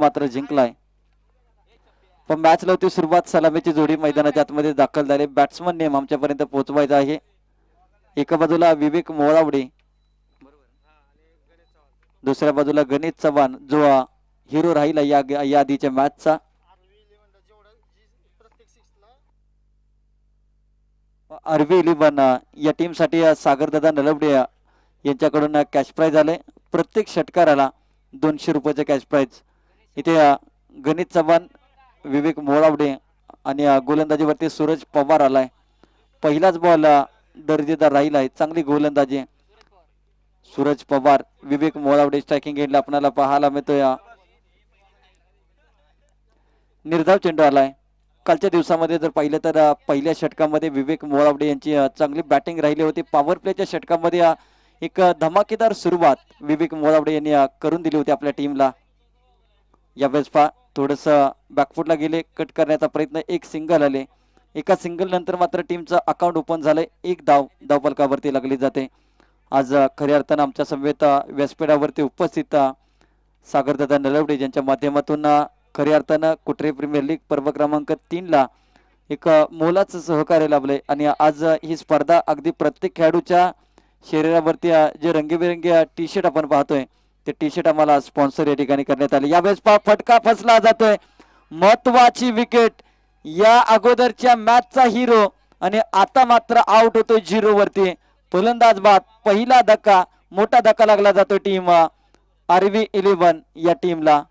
मात्र जिंकलाय. पण मॅच लावती सुरुवात सलामीची जोडी मैदानाच्या आतमध्ये दाखल झाले. बॅट्समन नेम आमच्यापर्यंत पोहोचवायचा आहे. एका बाजूला विवेक मोळावडे, दुसऱ्या बाजूला गणेश चव्हाण जो हिरो राहिला या आधीच्या मॅचचा. आरवी 11 या टीम साठी सागरदादा नलवडे यांच्याकडून कॅश प्राइज आले. प्रत्येक षटकाराला 200 रुपयाचे कॅश प्राइज. इथे गणेश चव्हाण, विवेक मोळावडे आणि गोलंदाजीवरती सूरज पवार आलाय. पहिलाच बॉल दर्जेदार राहिला आहे. चांगली गोलंदाजी सूरज पवार, विवेक मोळावडे स्ट्रायकिंग एंडला आपल्याला पाहायला मिळतोय. निर्धाव चेंडू आलाय. कालच्या दिवसामध्ये जर पाहिलं तर पहिल्या षटकामध्ये विवेक मोळावडे यांची चांगली बॅटिंग राहिली होती. पॉवर प्लेच्या षटकामध्ये एक धमाकेदार सुरुवात विवेक मोळावडे यांनी करून दिली होती आपल्या टीमला. यावेळेस थोडस बॅकफुटला गेले, कट करण्याचा प्रयत्न, एक सिंगल आले. एका सिंगल नंतर मात्र टीमचं अकाउंट ओपन झालंय. एक धावफलकावरती लागली जाते. आज खऱ्या अर्थानं आमच्या समवेत व्यासपीठावरती उपस्थित सागरदादा नलवडे यांच्या माध्यमातून खऱ्या अर्थानं कुटरे प्रीमियर लीग पर्व क्रमांक 3 एक मोलाचं सहकार्य लाभलंय. आणि आज ही स्पर्धा अगदी प्रत्येक खेळाडूच्या शरीरावरती जे रंगीबेरंगी टी शर्ट आपण पाहतोय ते टी शर्ट आम्हाला स्पॉन्सर या ठिकाणी करण्यात आले. यावेळेस फटका फसला जातोय. महत्वाची विकेट, या अगोदरच्या मॅचचा हिरो आणि आता मात्र आउट होतोय 0 वरती. फलंदाज बाद. पहिला धक्का, मोठा धक्का लागला जातोय टीम आरवी 11 या टीमला.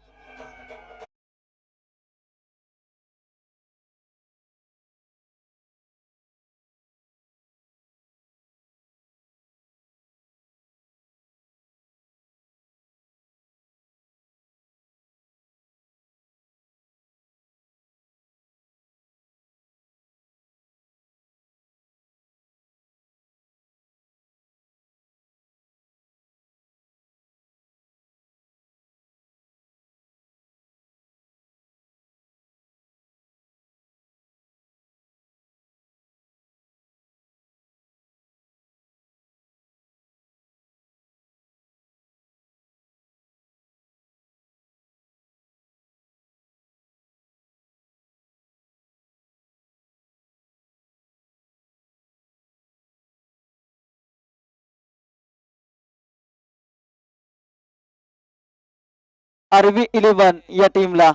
आरवी 11 या टीमला.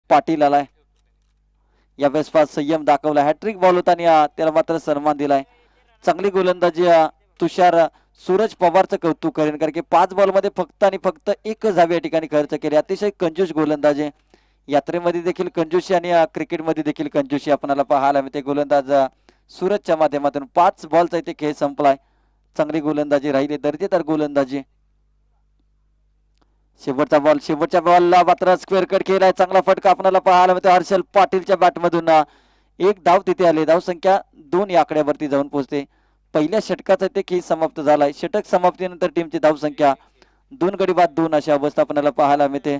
पाटील आलाय. यावेळेस संयम दाखवला. हॅट्रिक बॉल होता आणि त्याला मात्र सन्मान दिलाय. चांगली गोलंदाजी तुषार सूरज पवारचं कौतुक करेन, कारण की 5 बॉलमध्ये फक्त आणि फक्त 1 धाव या ठिकाणी खर्च केली. अतिशय कंजूस गोलंदाजी. यात्रेमध्ये देखील कंजूसी आणि क्रिकेटमध्ये देखील कंजूसी आपल्याला पाहायला मिळते. गोलंदाज सूरजच्या माध्यमातून 5 बॉलचा इथे खेळ संपलाय. चांगली गोलंदाजी राहिली, दर्जेदार गोलंदाजी. शेवटचा बॉल, शेवटच्या बॉलला मात्र स्क्वेअर कट केलाय. चांगला फटका आपल्याला पाहायला मिळतो हर्षल पाटीलच्या बॅटमधून. 1 धाव तिथे आले. धाव संख्या 2 या आकड्यावरती जाऊन पोहोचते. पहिल्या षटकाचा ते खेळ समाप्त झालाय. षटक समाप्तीनंतर टीमची धाव संख्या 2 गडी बाद 2 अशी अवस्था आपल्याला पाहायला मिळते.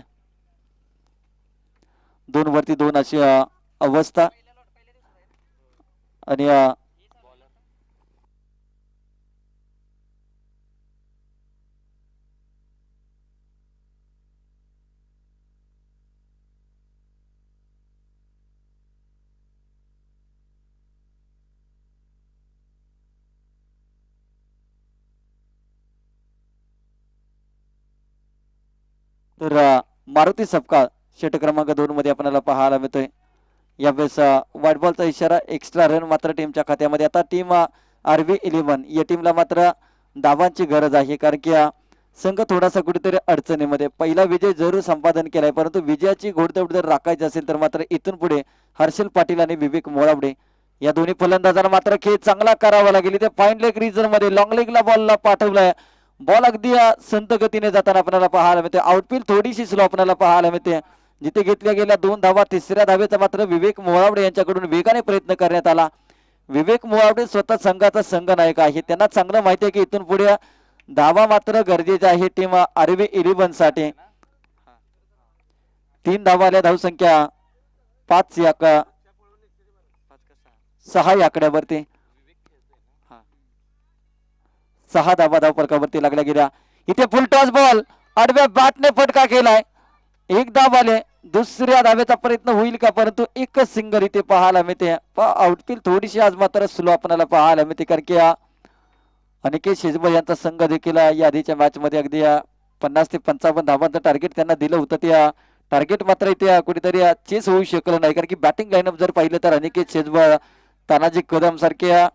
2 वरती 2 अशी अवस्था. आणि तर मारुती सपकाळ षटक क्रमांक 2 मध्ये आपल्याला पाहायला मिळतोय. यावेळेस व्हाईट बॉलचा इशारा, एक्स्ट्रा रन मात्र टीमच्या खात्यामध्ये. आता टीम RV11 या टीमला मात्र धावांची गरज आहे, कारण की संघ थोडासा कुठेतरी अडचणीमध्ये. पहिला विजय जरूर संपादन केलाय, परंतु विजयाची घोडदौड जर राखायची असेल तर मात्र इथून पुढे हर्षल पाटील आणि विवेक मोळावडे या दोन्ही फलंदाजांना मात्र खेळ चांगला करावा लागेल. इथे फाईन लेग रिजन मध्ये लॉंग लेगला बॉलला पाठवलाय. बॉल अगदी संत गतीने जाताना आपल्याला पाहायला मिळते. आउटफील्ड थोडीशी स्लो आपल्याला पाहायला मिळते. जिथे घेतल्या गेल्या 2 धावा, तिसऱ्या धावेचा मात्र विवेक मोळावडे यांच्याकडून वेगाने प्रयत्न करण्यात आला. विवेक मोळावडे स्वतः संघाचा संघ नायक आहे. त्यांना चांगलं माहिती आहे की इथून पुढे धावा मात्र गरजेचे आहे टीम RV11 साठी. 3 धावा आल्या, धावसंख्या 5 या 6 या आकड्यावरती. 6 धावा धावफलकावरती लागल्या गेल्या. इथे फुल टॉस बॉल आडव्या बॅटने फटका केलाय. 1 धाव आले. दुसऱ्या धावेचा प्रयत्न होईल का, परंतु एकच सिंगल इथे पाहायला मिळते. आउटफील्ड थोडीशी आज मात्र स्लो आपल्याला पाहायला मिळते, कारण की अनिकेत शेजबळ यांचा संघ देखील या आधीच्या मॅच मध्ये अगदी 50 ते 55 धावांचं टार्गेट त्यांना दिलं होतं. त्या टार्गेट मात्र इथे कुठेतरी चेस होऊ शकलं नाही, कारण की बॅटिंग लाईनअप जर पाहिलं तर अनिकेत शेजबळ, तानाजी कदम सारख्या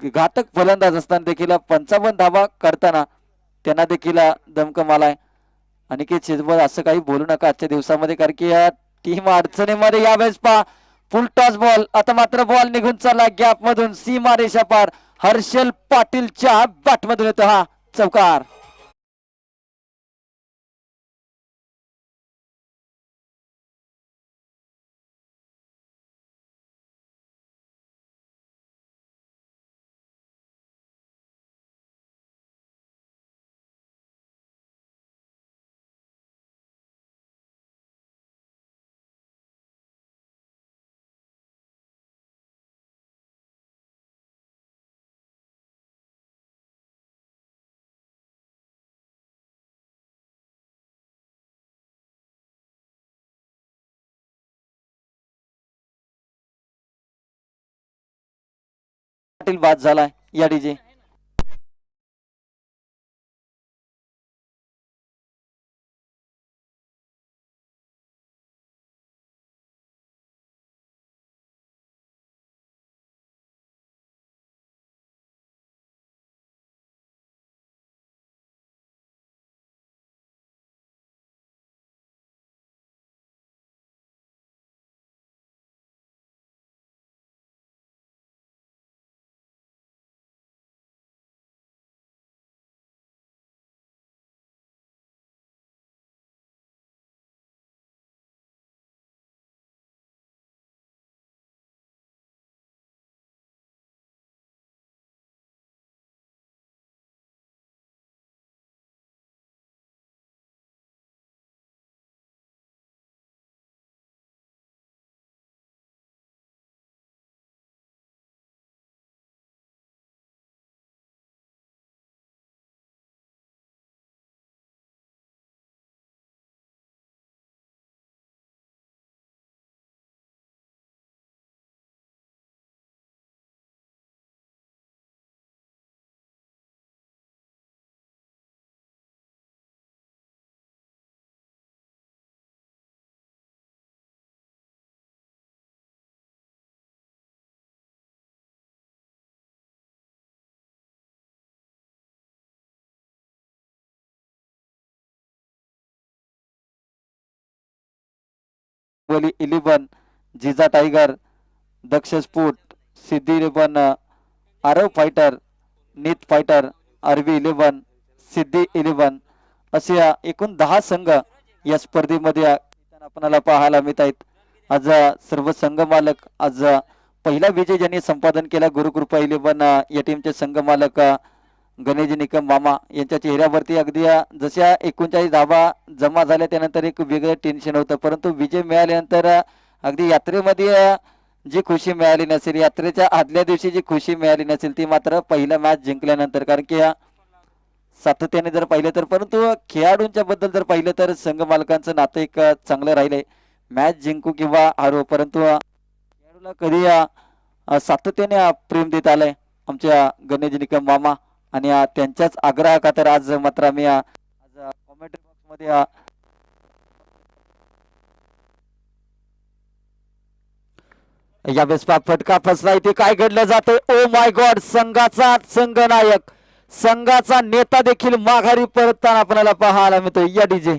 घातक फलंदाज असताना देखील 55 धावा करताना त्यांना देखील दमकम आलाय. अनिकेत शेजबळ असं काही बोलू नका आजच्या दिवसामध्ये, कारण की टीम अडचणीमध्ये. यावेळेस पहा फुल टॉस बॉल. आता मात्र बॉल निघून चालला गॅप मधून, सीमा रेषा पार. हर्षल पाटीलच्या बॅट मधून येतो हा चौकार. पाटील बाद झालाय या डीजे. वली 11, जिजा टायगर, दक्ष स्फोट, सिद्धी 11, आरव फायटर, नीत फायटर, RV11, सिद्धी 11 असे एकूण 10 संघ या स्पर्धेमध्ये आपल्याला पाहायला मिळत आहेत. आज सर्व संघ मालक, आज पहिला विजय ज्यांनी संपादन केला गुरुकृपा 11 या टीमचे संघ मालक गणेश निकम मामा यांच्या चेहऱ्यावरती अगदी जशा 39 धावा जमा झाल्या त्यानंतर एक वेगळं टेन्शन होतं, परंतु विजय मिळाल्यानंतर अगदी यात्रेमध्ये जी खुशी मिळाली नसेल, यात्रेच्या आदल्या दिवशी जी खुशी मिळाली नसेल ती मात्र पहिला मॅच जिंकल्यानंतर. कारण की सातत्याने जर पाहिलं तर, परंतु खेळाडूंच्या बद्दल जर पाहिलं तर संघ मालकांचं नातं एक चांगलं राहिलंय. मॅच जिंकू किंवा हारू, परंतु खेळाडूला कधी सातत्याने प्रेम देत आलंय आमच्या गणेश निकम मामा, आणि त्यांच्याच आग्रह खातर आज मात्र आम्ही आज कॉमेंट्री बॉक्स मध्ये यावेळेस फटका फसला. इथे काय घडलं जाते, ओ माय गॉड, संघाचा संघनायक, संघाचा नेता देखील माघारी परतताना आपल्याला पाहायला मिळतो. या डीजे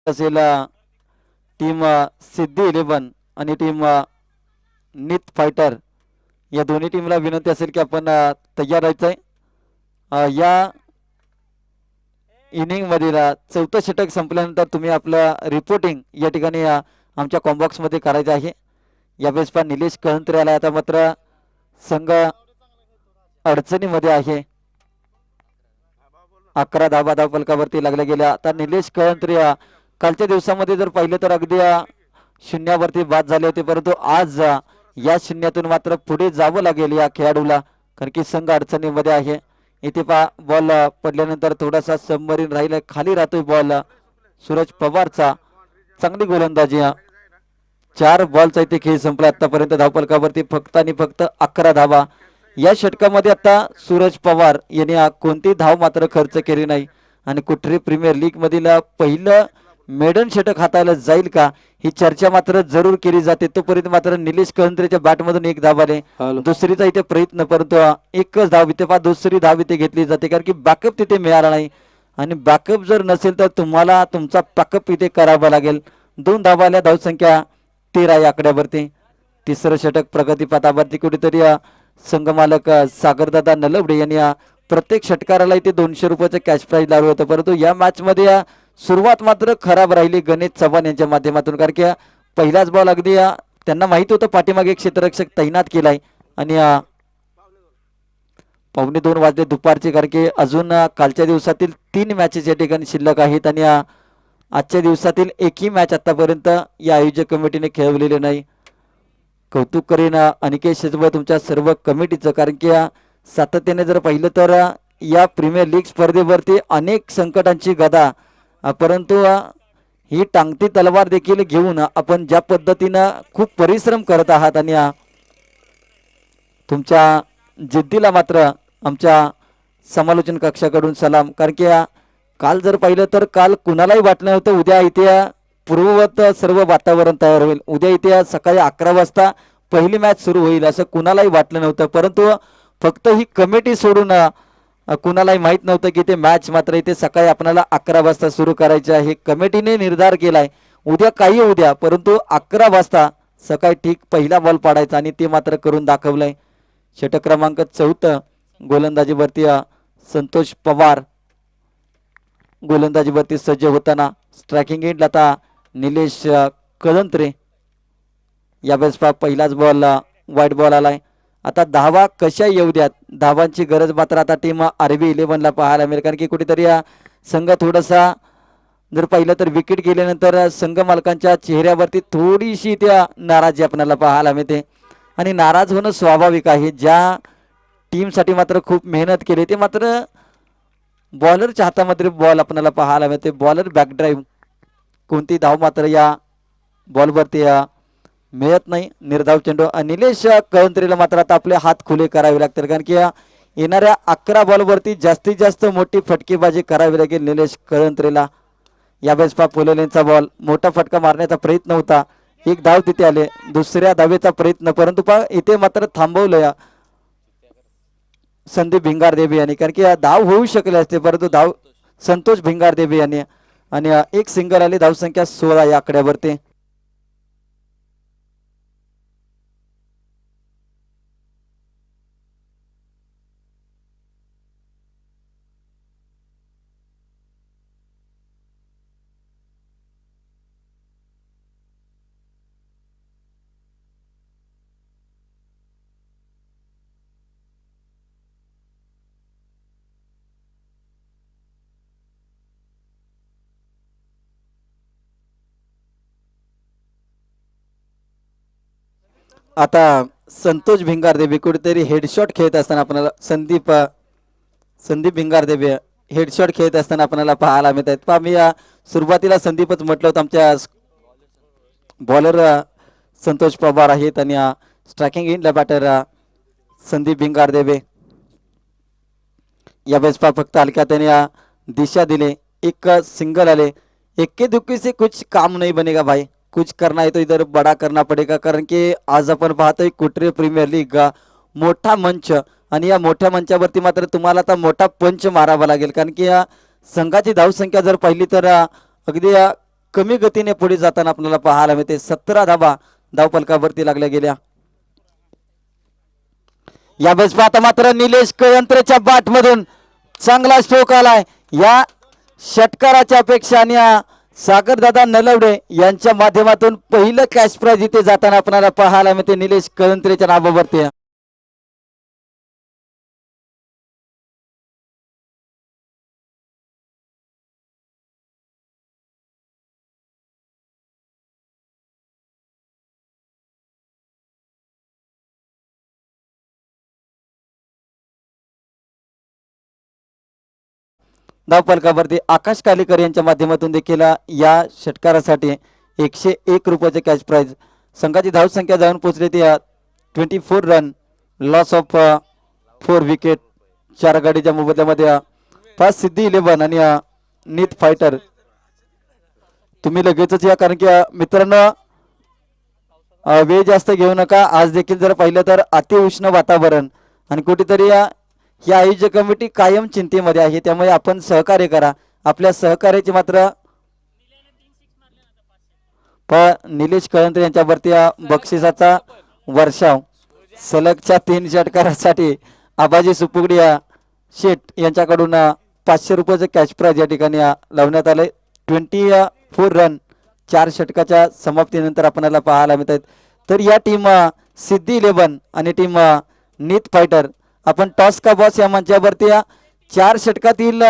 असेल टीम सिद्धी 11 आणि टीम नित फायटर, या दोन्ही टीमला विनंती असेल की आपण तयार राहायचंय. या इनिंग मधील चौथं षटक संपल्यानंतर तुम्ही आपलं रिपोर्टिंग या ठिकाणी आमच्या कॉम्बॉक्स मध्ये करायचं आहे. यावेळेस पण निलेश कळंत्रे आला. आता मात्र संघ अडचणीमध्ये आहे. 11 धावा धाव फलकावरती लागल्या गेल्या. आता निलेश कळंत्रे कालच्या दिवसामध्ये जर पाहिलं तर अगदी शून्यावरती बाद झाले होते, परंतु आज या शून्यातून मात्र पुढे जावं लागेल या खेळाडूला, कारण की संघ अडचणीमध्ये आहे. इथे पहा बॉल पडल्यानंतर थोडासा सबमरीन राहिला, खाली राहतोय बॉल सूरज पवारचा. चांगली गोलंदाजी. 4 बॉलचा इथे खेळ संपला आतापर्यंत. धावफलकावरती फक्त आणि फक्त 11 धावा. या षटकामध्ये आता सूरज पवार यांनी कोणती धाव मात्र खर्च केली नाही आणि कुठली प्रीमियर लीग मधील पहिलं मेडन षटक हाताळलं जाईल का ही चर्चा मात्र जरूर केली जाते. तोपर्यंत मात्र निलेश कळंत्रेच्या बॅटमधून एक धाव आले, दुसरीचा इथे प्रयत्न, परंतु एकच धाव इथे दुसरी धाव इथे घेतली जाते, कारण की बॅकअप तिथे मिळाला नाही आणि बॅकअप जर नसेल तर तुम्हाला तुमचा बॅकअप इथे करावा लागेल. 2 धावा आल्या, धावसंख्या 13 या आकड्यावरती. तिसरं षटक प्रगतीपथावरती. कुठेतरी संघमालक सागरदादा नलवडे यांनी प्रत्येक षटकाराला इथे 200 रुपयाचं कॅश प्राईज लावलं होतं, परंतु या मॅच मध्ये सुरुवात मात्र खराब राहिली गणेश चव्हाण यांच्या माध्यमातून, कारण की पहिलाच बॉल अगदी त्यांना माहित होतं पाठीमागे एक क्षेत्ररक्षक तैनात केलाय आणि 1:45 वाजले दुपारचे, कारण की अजून कालच्या दिवसातील 3 मॅचेस या ठिकाणी शिल्लक आहेत आणि आजच्या दिवसातील एकही मॅच आतापर्यंत या आयोजक कमिटीने खेळवलेले नाही. कौतुक करीन अनिकेत शेजवळ तुमच्या सर्व कमिटीचं, कारण की सातत्याने जर पाहिलं तर या प्रीमियर लीग स्पर्धेवरती अनेक संकटांची गदा, परंतु ही टांगती तलवार देखील घेऊन आपण ज्या पद्धतीनं खूप परिश्रम करत आहात आणि तुमच्या जिद्दीला मात्र आमच्या समालोचन कक्षाकडून सलाम. कारण की काल जर पाहिलं तर काल कुणालाही वाटलं नव्हतं उद्या इथे पूर्ववत सर्व वातावरण तयार होईल, उद्या इथे सकाळी 11 वाजता पहिली मॅच सुरू होईल असं कुणालाही वाटलं नव्हतं, परंतु फक्त ही कमिटी सोडून कुणालाही माहित नव्हतं की ते मॅच मात्र इथे सकाळी आपल्याला 11 वाजता सुरू करायचे आहे. कमिटीने निर्धार केलाय उद्या काही उद्या, परंतु 11 वाजता सकाळी ठीक पहिला बॉल पाडायचा आणि ते मात्र करून दाखवलंय. षटक क्रमांक 4 गोलंदाजीवरती संतोष पवार गोलंदाजीवरती सज्ज होताना. स्ट्रायकिंग एंडला आता निलेश कळंत्रे. यावेळेस पहिलाच बॉल वाईट बॉल आलाय. आता धावा कशा येऊ द्यात, धावांची गरज मात्र आता टीम RV 11 ला पाहायला मिळेल, कारण की कुठेतरी संघ थोडासा जर पाहिलं तर विकेट गेल्यानंतर संघ मालकांच्या चेहऱ्यावरती थोडीशी त्या नाराजी आपल्याला पाहायला मिळते आणि नाराज होणं स्वाभाविक आहे. ज्या टीमसाठी मात्र खूप मेहनत केली ते मात्र बॉलरच्या हातामध्ये बॉल आपल्याला पाहायला मिळते. बॉलर बॅकड्राईव्ह कोणती धाव मात्र या बॉलवरती मिळत नाही. निर्धाव चेंडू. निलेश कळंत्रेला मात्र आता आपले हात खुले करावे लागतील, कारण की येणाऱ्या 11 बॉलवरती जास्तीत जास्त मोठी फटकेबाजी करावी लागेल निलेश कळंत्रेला. यावेळेस फुलेलेंचा बॉल, मोठा फटका मारण्याचा प्रयत्न होता, एक धाव तिथे आले, दुसऱ्या धावेचा प्रयत्न, परंतु इथे मात्र थांबवलं संदीप भिंगारदेवी यांनी, कारण की धाव होऊ शकले असते, परंतु धाव संतोष भिंगारदेवी यांनी आणि एक सिंगल आली. धावसंख्या 16 या आकड्यावरती. आता संतोष भिंगारदेवी कुठेतरी हेडशॉट खेळत असताना आपल्याला संदीप भिंगारदेवी हेडशॉट खेळत असताना आपल्याला पाहायला मिळत आहेत. पहा मी सुरुवातीला संदीपच म्हटलं होतं आमच्या बॉलर संतोष पवार आहेत आणि स्ट्रायकिंग इनला बॅटर संदीप भिंगारदेवे. यावेळेस पहा फक्त हलक्या त्याने दिशा दिले, एक सिंगल आले. इक्के दुक्के से कुछ काम नहीं बनेगा भाई, कुछ करना है तो इधर बड़ा करना पडेगा. कारण की आज आपण पाहतोय कुटरी प्रीमियर लीग मोठा मंच आणि या मोठ्या मंचावरती मात्र तुम्हाला आता मोठा पंच मारावा लागेल. कारण की या संघाची धावसंख्या जर पाहिली तर अगदी कमी गतीने पुढे जाताना आपल्याला पाहायला मिळते. 17 धावा धावपलकावरती लागल्या गेल्या. यावेळेस पाहता मात्र निलेश कळंत्रेच्या बाट मधून चांगला स्ट्रोक आलाय. या षटकाराच्या अपेक्षा आणि सागरदादा नलवडे यांच्या माध्यमातून पहिलं कॅश प्राइज इथे जाताना आपल्याला पाहायला मिळते निलेश कळंत्रेच्या नावावरती. धावपलकावरती आकाश कालेकर यांच्या माध्यमातून देखील या षटकारासाठी 101 रुपयाचे कॅश प्राइज. संघाची धावसंख्या जाऊन पोहोचली ती 24 रन, लॉस ऑफ 4 विकेट. 4 गाडीच्या मोबदल्यामध्ये 5 सिद्धी 11 आणि नीत फायटर. तुम्ही लगेचच या, कारण की मित्रांनो वेळ जास्त घेऊ नका. आज देखील जर पाहिलं तर अतिउष्ण वातावरण आणि कुठेतरी ही आयोजक कमिटी कायम चिंतेमध्ये आहे. त्यामुळे आपण सहकार्य करा. आपल्या सहकार्याची मात्र निलेश कळंत्रे यांच्यावरती बक्षिसाचा वर्षाव. सलगच्या 3 षटकारासाठी आबाजी सुपुगडिया शेठ यांच्याकडून 500 रुपयाचे कॅश प्राइज या ठिकाणी लावण्यात आले. 24 रन 4 षटकाच्या समाप्तीनंतर आपल्याला पाहायला मिळत आहेत. तर या टीम सिद्धी 11 आणि टीम नीत फायटर आपण टॉस का बॉस या मंचावरती 4 षटकातील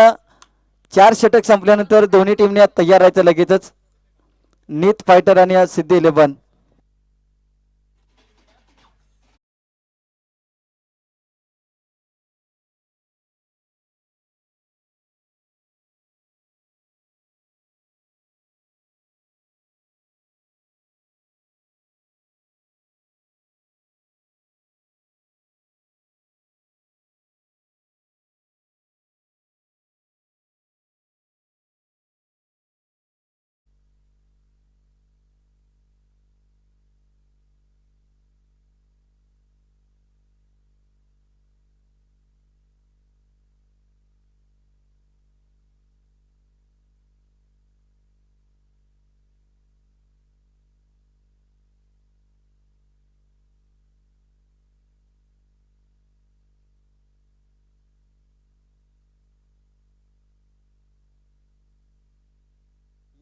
4 षटक संपल्यानंतर दोन्ही टीमने तयार राहायचं लगेचच. नीत फायटर आणि सिद्धी 11.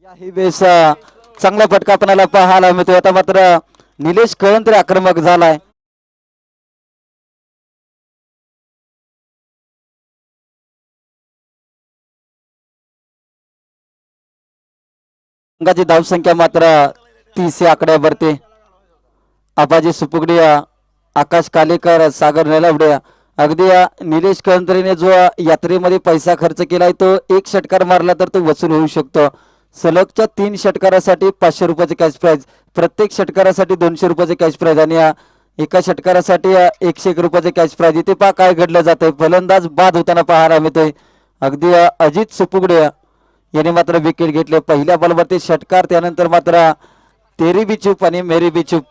याही वेळेस चांगला फटका आपल्याला पाहायला मिळतोय. आता मात्र निलेश कळंत्रे आक्रमक झालाय. संघाची धावसंख्या मात्र 30 या आकड्यावरती. आबाजी सुपुगडिया, आकाश कालेकर, सागर नलवडे. अगदी निलेश कळंत्रेने जो यात्रेमध्ये पैसा खर्च केलाय तो एक षटकार मारला तर तो वसूल होऊ शकतो. सलगच्या 3 षटकारासाठी 500 रुपयाचे कॅश प्राइज, प्रत्येक षटकारासाठी 200 रुपयाचे कॅश प्राइज आणि एका षटकारासाठी 101 रुपयाचे कॅश प्राइज. इथे पहा काय घडलं जातंय. फलंदाज बाद होताना पाहायला मिळतोय. अगदी अजित सुपुगडे याने मात्र विकेट घेतले. पहिल्या बॉलवरती षटकार, त्यानंतर मात्र तेरी बी चूप आणि मेरी बी चूप.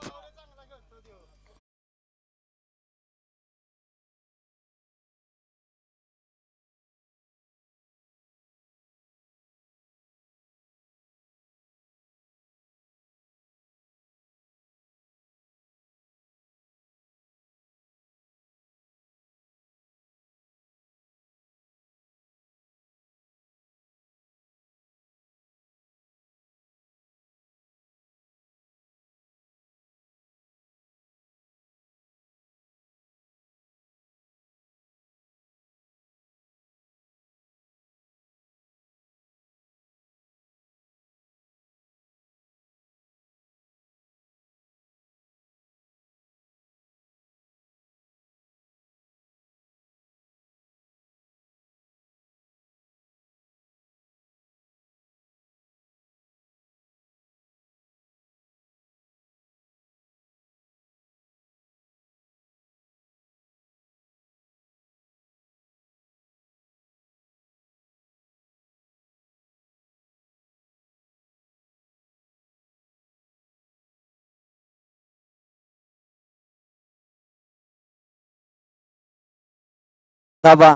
धाबा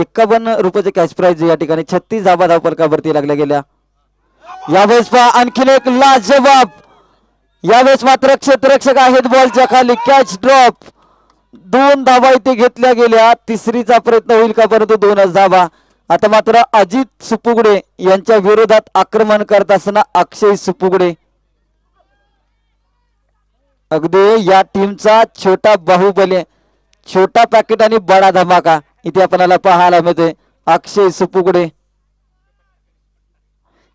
51 रुपयाचे कॅश प्राइज या ठिकाणी 36 धाबा धावफलकावरती लागल्या गेल्या. यावेळेस पहा आणखीन एक लाजवाब, यावेळेस मात्र क्षेत्ररक्षक आहेत बॉलच्या खाली, कॅच ड्रॉप, 2 धाबा इथे घेतल्या गेल्या. तिसरीचा प्रयत्न होईल का, परंतु 2च धाबा. आता मात्र अजित सुपुगडे यांच्या विरोधात आक्रमण करत असताना अक्षय सुपुगडे, अगदी या टीमचा छोटा बाहुबली, छोटा पॅकेट आणि बडा धमाका इथे आपल्याला पाहायला मिळते. अक्षय सुपुगडे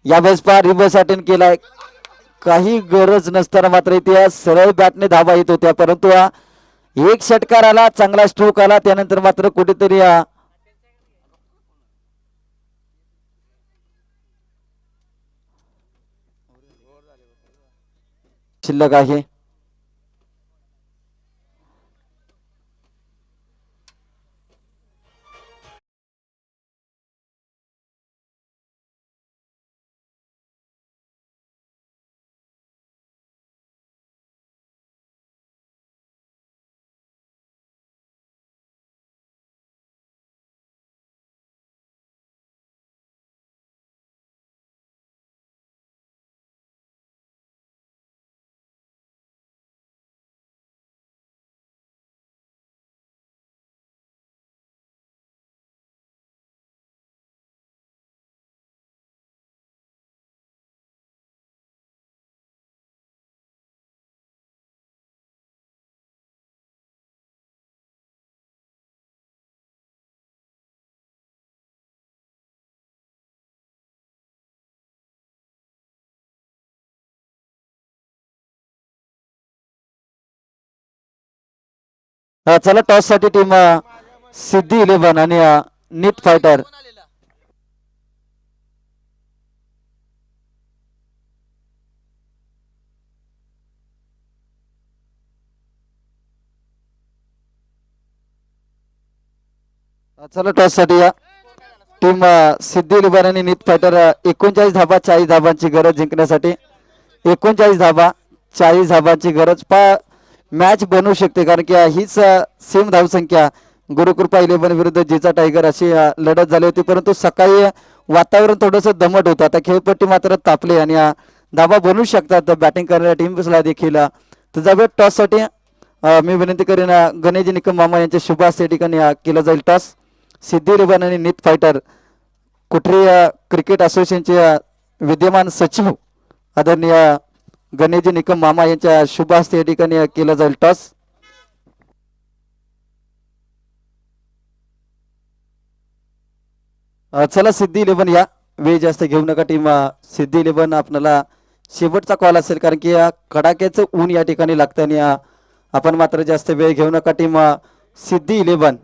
यावेळेस पहा रिव्हर्स अटेंड केलाय, काही गरज नसताना मात्र इथे सरळ बॅटने धाबा येत होत्या, परंतु एक षटकार आला, चांगला स्ट्रोक आला, त्यानंतर मात्र कुठेतरी शिल्लक आहे. चला टॉस साठी टीम सिद्धी 11 आणि नीट फायटर. चला टॉस साठी या टीम सिद्धी 11 आणि नीट फायटर. 39 धाबा 40 धाबांची गरज जिंकण्यासाठी, 39 धाबा 40 धाबांची गरज. मॅच बनवू शकते, कारण की हीच सेम धावसंख्या गुरुकृपा 11 विरुद्ध जिजा टायगर अशी लढत झाली होती, परंतु सकाळी वातावरण थोडंसं दमट होतं. आता खेळपट्टी मात्र तापली आणि धाबा बनवू शकतात बॅटिंग करणाऱ्या टीम्सला देखील. तुझा वेळ टॉस साठी मी विनंती करेन गणेश निकम मामा यांच्या शुभ हस्ते ठिकाणी केला जाईल टॉस. सिद्धी 11 आणि नीट फायटर कुठरी क्रिकेट असोसिएशनचे विद्यमान सचिव आदरणीय गणेशजी निकम मामा यांच्या शुभ हस्ते या ठिकाणी केला जाईल टॉस. चला सिद्धी 11 या, वेळ जास्त घेऊ नका टीम सिद्धी 11. आपल्याला शेवटचा कॉल असेल, कारण की कडाक्याचं ऊन या ठिकाणी लागतं आणि आपण मात्र जास्त वेळ घेऊ नका टीम सिद्धी 11.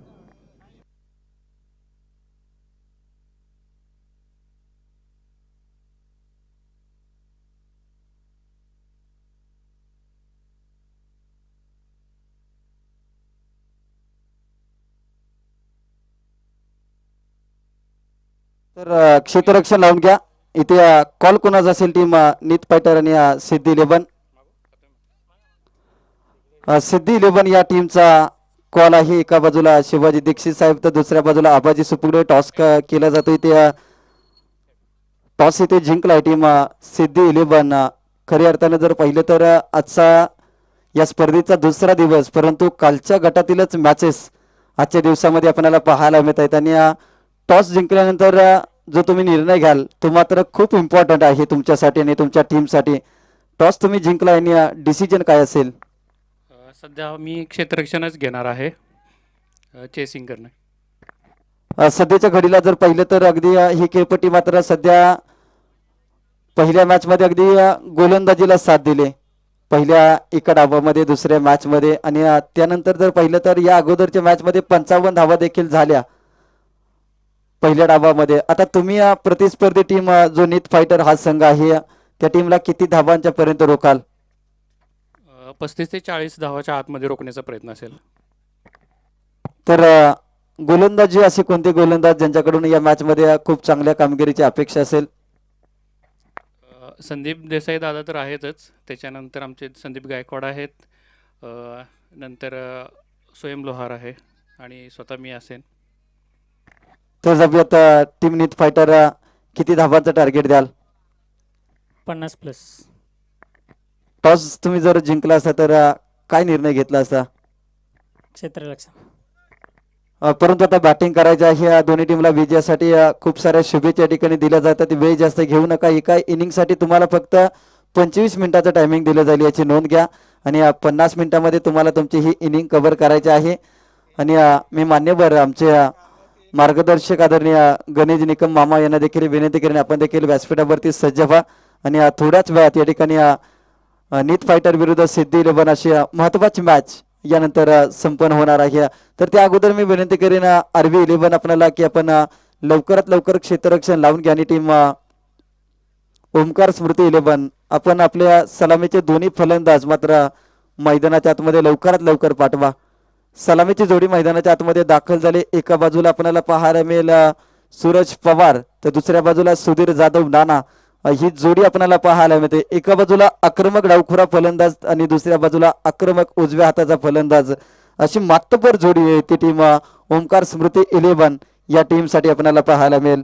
तर क्षेत्ररक्षण लावून घ्या. इथे कॉल कोणाचा असेल टीम नीट फायटर आणि सिद्धी 11. सिद्धी 11 या टीमचा कॉल आहे. एका बाजूला शिवाजी दीक्षित साहेब तर दुसऱ्या बाजूला आबाजी सुपुगडे. टॉस केला जातो इथे, टॉस इथे जिंकलाय टीम सिद्धी 11. खऱ्या अर्थाने जर पाहिलं तर आजचा या स्पर्धेचा दुसरा दिवस, परंतु कालच्या गटातीलच मॅचेस आजच्या दिवसामध्ये आपल्याला पाहायला मिळत आहेत. आणि टॉस जिंकल्यानंतर जो तुम्ही निर्णय घ्याल तो मात्र खूप इम्पॉर्टंट आहे तुमच्यासाठी आणि तुमच्या टीमसाठी. टॉस तुम्ही जिंकला आणि डिसिजन काय असेल? सध्या मी क्षेत्ररक्षणच घेणार आहे, चेसिंग करणे. सध्याच्या घडीला जर पाहिलं तर अगदी ही खेळपट्टी मात्र सध्या पहिल्या मॅच मध्ये अगदी गोलंदाजीला साथ दिले, पहिल्या एका डावामध्ये, दुसऱ्या मॅच मध्ये. आणि त्यानंतर जर पाहिलं तर या अगोदरच्या मॅच मध्ये 55 धावा देखील झाल्या पहिल्या डावामध्ये. आता तुम्ही प्रतिस्पर्धी टीम जो नीट फायटर हा संघ आहे त्या टीमला किती धावांच्या पर्यंत रोकाल? 35 ते 40 धावाच्या आतमध्ये रोखण्याचा प्रयत्न असेल. तर गोलंदाजी असे कोणते गोलंदाज ज्यांच्याकडून या मॅच मध्ये खूप चांगल्या कामगिरीची अपेक्षा असेल? संदीप देसाई दादा तर आहेतच, त्याच्यानंतर आमचे संदीप गायकवाड आहेत, नंतर स्वयं लोहार आहे आणि स्वतः मी असेन. तर जाऊयात टीम नीत फायटर किती धावांचं टार्गेट द्याल? 50+. टॉस तुम्ही जर जिंकला असता तर काय निर्णय घेतला असता? क्षेत्ररक्षण. परंतु आता बॅटिंग करायची आहे या दोन्ही टीमला विजयासाठी खूप साऱ्या शुभेच्छा या ठिकाणी दिल्या जातात. वेळ जास्त घेऊ नका. एका इनिंगसाठी तुम्हाला फक्त 25 मिनिटाचं टायमिंग दिलं जाईल याची नोंद घ्या आणि 50 मिनिटामध्ये तुम्हाला तुमची ही इनिंग कव्हर करायची आहे. आणि मी मान्यवर आमचे मार्गदर्शक आदरणीय गणेश निकम मामा यांना देखील विनंती करेन आपण देखील व्यासपीठावरती सज्ज व्हा आणि थोड्याच वेळात या ठिकाणी नीत फायटर विरुद्ध सिद्धी 11 अशी महत्वाची मॅच यानंतर संपन्न होणार आहे. तर त्या अगोदर मी विनंती करेन RV 11 आपल्याला की आपण लवकरात लवकर क्षेत्ररक्षण लावून घ्या आणि टीम ओमकार स्मृती 11 आपण आपल्या सलामीचे दोन्ही फलंदाज मात्र मैदानाच्या आतमध्ये लवकरात लवकर पाठवा. सलामीची जोडी मैदानाच्या आतमध्ये दाखल झाली. एका बाजूला आपल्याला पाहायला मिळेल सूरज पवार तर दुसऱ्या बाजूला सुधीर जाधव नाना ही जोडी आपल्याला पाहायला मिळते. एका बाजूला आक्रमक डावखुरा फलंदाज आणि दुसऱ्या बाजूला आक्रमक उजव्या हाताचा फलंदाज अशी मातबर जोडी आहे ती टीम ओमकार स्मृती 11 या टीम साठी आपल्याला पाहायला मिळेल.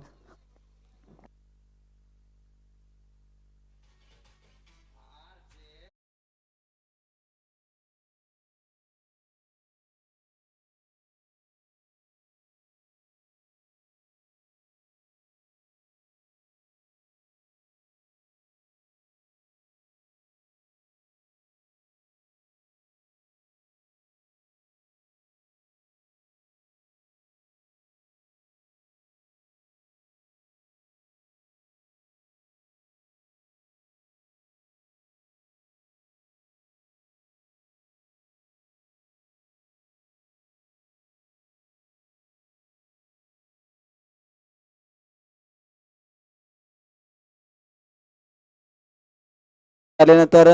आल्यानंतर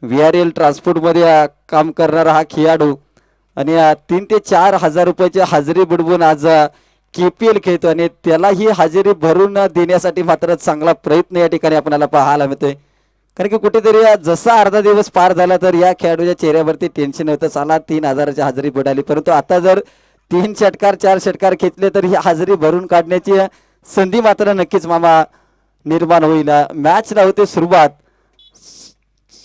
VRL ट्रान्सपोर्ट मध्ये काम करणारा हा खेळाडू आणि 3 ते 4 हजार रुपयाची हजेरी बुडवून आज KPL खेळतो आणि त्याला ही हजेरी भरून देण्यासाठी मात्र चांगला प्रयत्न या ठिकाणी आपल्याला पाहायला मिळतोय. कारण की कुठेतरी जसा अर्धा दिवस पार झाला तर या खेळाडूच्या चेहऱ्यावरती टेन्शन होतं. साला 3,000ची हजेरी बुडाली, परंतु आता जर 3 षटकार 4 षटकार खेचले तर ही हजेरी भरून काढण्याची संधी मात्र नक्कीच मामा निर्माण होईल. मॅचला होते सुरुवात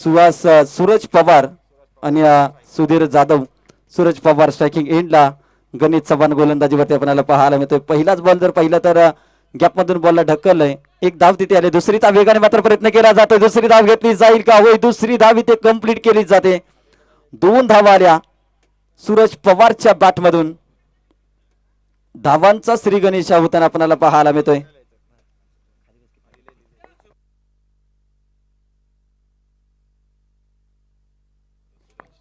सूरज पवार आणि सुधीर जाधव. सूरज पवार स्ट्रायकिंग एंडला, गणित चव्हाण गोलंदाजीवरती आपल्याला पाहायला मिळतोय. पहिलाच बॉल जर पाहिला तर गॅप मधून बॉलला ढकललंय. एक धाव तिथे आले. दुसरी धाव वेगाने मात्र प्रयत्न केला जातो. दुसरी धाव घेतली जाईल का? होय, दुसरी धाव इथे कंप्लीट केली जाते. 2 धावा आल्या सूरज पवारच्या बॅट मधून. धावांचा श्री गणेश होताना आपल्याला पाहायला मिळतोय.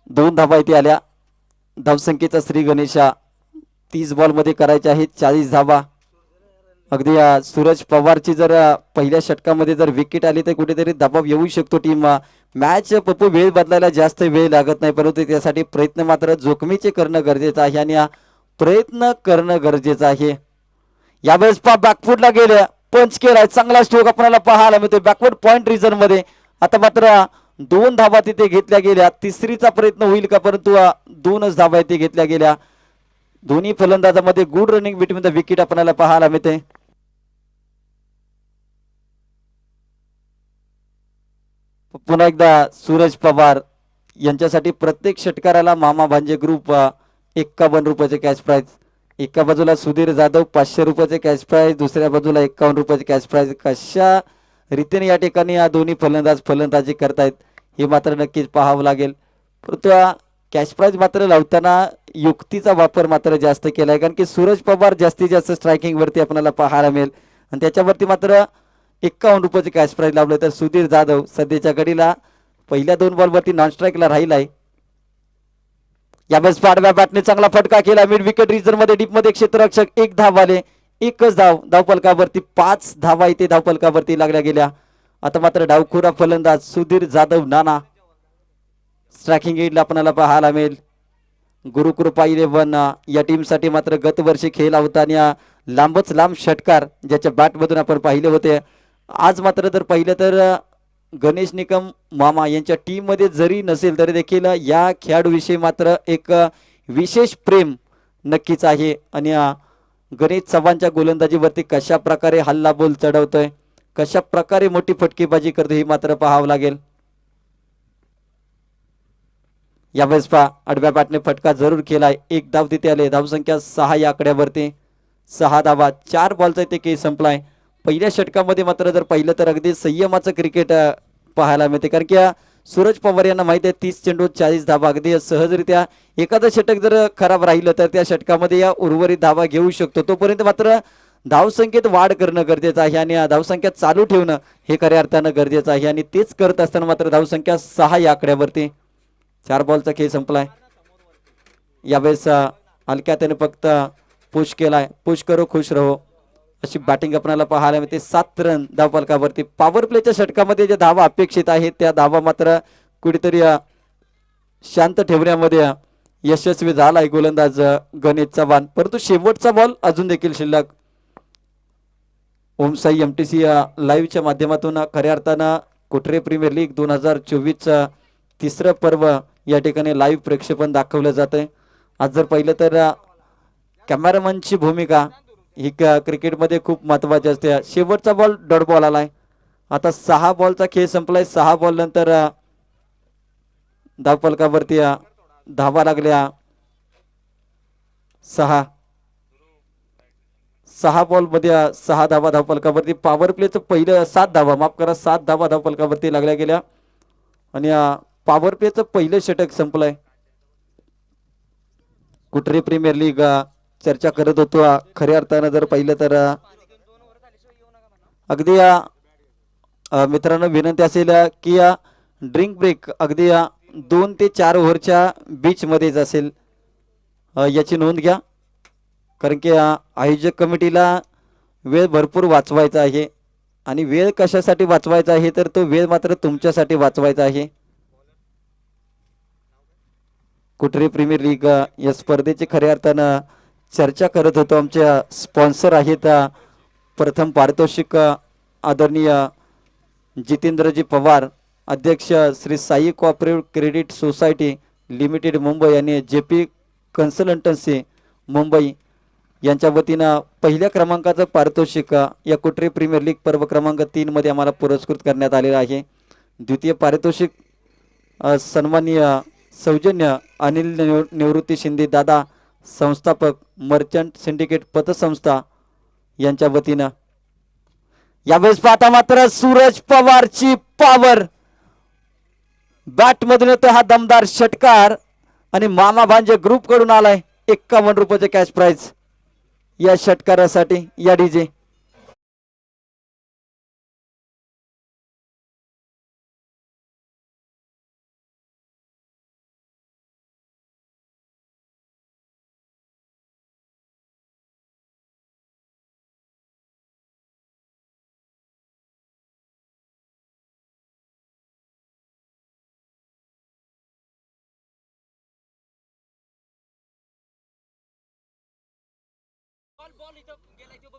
दोन धावा इथे आल्या. धावसंख्येचा श्री गणेशा 30 बॉल मध्ये करायचे आहेत 40 धावा. अगदी सूरज पवारची जर पहिल्या षटकामध्ये जर विकेट आली तर कुठेतरी दबाव येऊ शकतो टीम. मॅच पप्पू वेळ बदलायला जास्त वेळ लागत नाही, परंतु त्यासाठी प्रयत्न मात्र जोखमीचे करणं गरजेचं आहे आणि प्रयत्न करणं गरजेचं आहे. यावेळेस बॅकफुटला गेले, पंच केलाय, चांगला स्ट्रोक आपल्याला पाहायला मिळतोय बॅकवर्ड पॉइंट रिजन मध्ये. आता मात्र 2 धावा तिथे घेतल्या गेल्या. तिसरीचा प्रयत्न होईल का? परंतु 2च धावा तिथे घेतल्या गेल्या. दोन्ही फलंदाजामध्ये good running between the wicket आपल्याला पाहायला मिळते. पुन्हा एकदा सूरज पवार यांच्यासाठी प्रत्येक षटकाराला मामा भांजे ग्रुप 51 रुपयाचे कॅश प्राइज. एका बाजूला सुधीर जाधव 500 रुपयाचे कॅश प्राइज, दुसऱ्या बाजूला 51 रुपयाचे कॅश प्राइज. कशा रीतीने या ठिकाणी या दोन्ही फलंदाज फलंदाजी करतायत हे मात्र नक्कीच पाहावं लागेल. परंतु कॅश प्राइज मात्र लावताना युक्तीचा वापर मात्र जास्त केलाय, कारण की सूरज पवार जास्तीत जास्त स्ट्रायकिंग वरती आपल्याला पाहायला मिळेल आणि त्याच्यावरती मात्र 51 रुपयाचे कॅश प्राइज लावले. तर सुधीर जाधव सध्याच्या घडीला पहिल्या 2 बॉलवरती नॉन स्ट्राईकला राहिलाय. यावेळेस पाडव्या बॅटने चांगला फटका केला मिड विकेट रिजन मध्ये डीप मध्ये. क्षेत्ररक्षक 1 धाव आले. एकच धाव धावफलकावरती. 5 धावा इथे धावफलकावरती लागल्या गेल्या. आता मात्र डावखुरा फलंदाज सुधीर जाधव नाना स्ट्रायकिंग एंडला आपल्याला पाहायला मिळेल. गुरुकृपा 11 या टीम साठी मात्र गतवर्षी खेळला होता आणि लांबच लांब षटकार ज्याच्या बॅट मधून आपण पाहिले होते. आज मात्र जर पाहिलं तर गणेश निकम मामा यांच्या टीम मध्ये जरी नसेल तरी देखील या खेळाडूविषयी मात्र एक विशेष प्रेम नक्कीच आहे आणि गणेश चव्हाणच्या गोलंदाजीवरती कशा प्रकारे हल्ला बोल चढवतोय, कशा प्रकारे मोठी फटकेबाजी करतो ही मात्र पाहावं लागेल. यावेळेस पहा आडव्या बॅटने फटका जरूर केलाय. एक धाव तिथे आले. धावसंख्या 6 या आकड्यावरती. 6 धावा. 4 बॉलचा इथे केस संपलाय. पहिल्या षटकामध्ये मात्र जर पाहिलं तर अगदी संयमाचं क्रिकेट पाहायला मिळते, कारण की सूरज पवार यांना माहिती आहे 30 चेंडू 40 धावा अगदी सहजरित्या एखादं षटक जर खराब राहिलं तर त्या षटकामध्ये या उर्वरित धावा घेऊ शकतो. तोपर्यंत मात्र धावसंख्येत वाढ करणं गरजेचं आहे आणि धावसंख्या चालू ठेवणं हे खऱ्या अर्थानं गरजेचं आहे आणि तेच करत असताना मात्र धावसंख्या 6 या आकड्यावरती. 4 बॉलचा खेळ संपलाय. यावेळेस हलक्या त्याने फक्त पुश केलाय. पुश करो खुश रहो अशी बॅटिंग आपल्याला पाहायला मिळते. 7 रन धावफलकावरती. पॉवर प्लेच्या षटकामध्ये ज्या धावा अपेक्षित आहेत त्या धावा मात्र कुठेतरी शांत ठेवण्यामध्ये यशस्वी झालाय गोलंदाज गणेश चव्हाण. परंतु शेवटचा बॉल अजून देखील शिल्लक. ओमसाई एमटीसी लाईव्हच्या माध्यमातून खऱ्या अर्थानं कोठरे प्रीमियर लीग 2024 तिसरं पर्व या ठिकाणी लाईव्ह प्रक्षेपण दाखवलं जातंय. आज जर पाहिलं तर कॅमेरामनची भूमिका ही क्रिकेटमध्ये खूप महत्वाची असते. शेवटचा बॉल डॉट बॉल आलाय. आता 6 बॉलचा खेळ संपलाय. 6 बॉल नंतर धावफलकावरती धावा लागल्या 6 बॉल मध्ये 6 धावा धावफलकावरती. पॉवर प्लेचं पहिलं 7 धावा, माफ करा 7 धावा धावफलकावरती लागल्या गेल्या आणि पॉवर प्लेचं पहिलं षटक संपलंय. कुठरी प्रीमियर लीग चर्चा करत होतो. खऱ्या अर्थानं जर पाहिलं तर अगदी मित्रांनो विनंती असेल की ड्रिंक ब्रेक अगदी 2 ते 4 ओव्हरच्या बीच मध्येच असेल, याची नोंद घ्या, कारण की आयोजक कमिटीला वेळ भरपूर वाचवायचा आहे आणि वेळ कशासाठी वाचवायचा आहे तर तो वेळ मात्र तुमच्यासाठी वाचवायचा आहे. कुठरी प्रीमियर लीग या स्पर्धेची खऱ्या अर्थानं चर्चा करत होतो. आमच्या स्पॉन्सर आहेत प्रथम पारितोषिक आदरणीय जितेंद्रजी पवार, अध्यक्ष Shri Sai cooperative credit society limited Mumbai आणि जेपी कन्सल्टन्सी मुंबई यांच्या वतीनं पहिल्या क्रमांकाचं पारितोषिक या कुठरी प्रीमियर लीग पर्व क्रमांक 3 मध्ये आम्हाला पुरस्कृत करण्यात आलेलं आहे. द्वितीय पारितोषिक सन्माननीय सौजन्य अनिल निवृत्ती शिंदे दादा, संस्थापक मर्चंट सिंडिकेट पतसंस्था यांच्या वतीनं. यावेळेस पाहता मात्र सूरज पवारची पॉवर बॅट मधून येतो हा दमदार षटकार आणि मामा भांजे ग्रुप कडून आलाय 51 रुपयाचे कॅश प्राइज या षटकारासाठी. या डीजे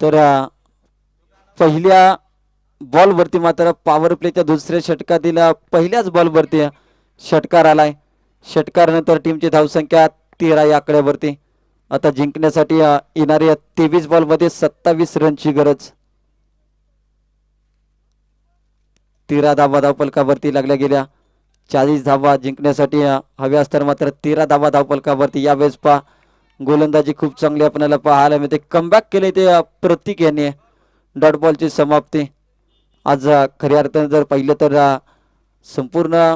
तर पहिल्या बॉलवरती मात्र पॉवर प्लेच्या दुसऱ्या षटकातील पहिल्याच बॉलवरती षटकार आलाय. षटकारानंतर टीमची धावसंख्या 13 या आकड्यावरती. आता जिंकण्यासाठी येणाऱ्या 23 बॉलमध्ये 27 रनची गरज. 13 धावा धावफलकावरती लागल्या गेल्या. 40 धावा जिंकण्यासाठी हव्या असताना मात्र 13 धावा धावफलकावरती. यावेळेस पहा गोलंदाजी खूप चांगली आपल्याला पाहायला मिळते. कमबॅक केले ते प्रतीक यांनी. डॉट बॉलची समाप्ती. आज खऱ्या अर्थाने जर पाहिलं तर संपूर्ण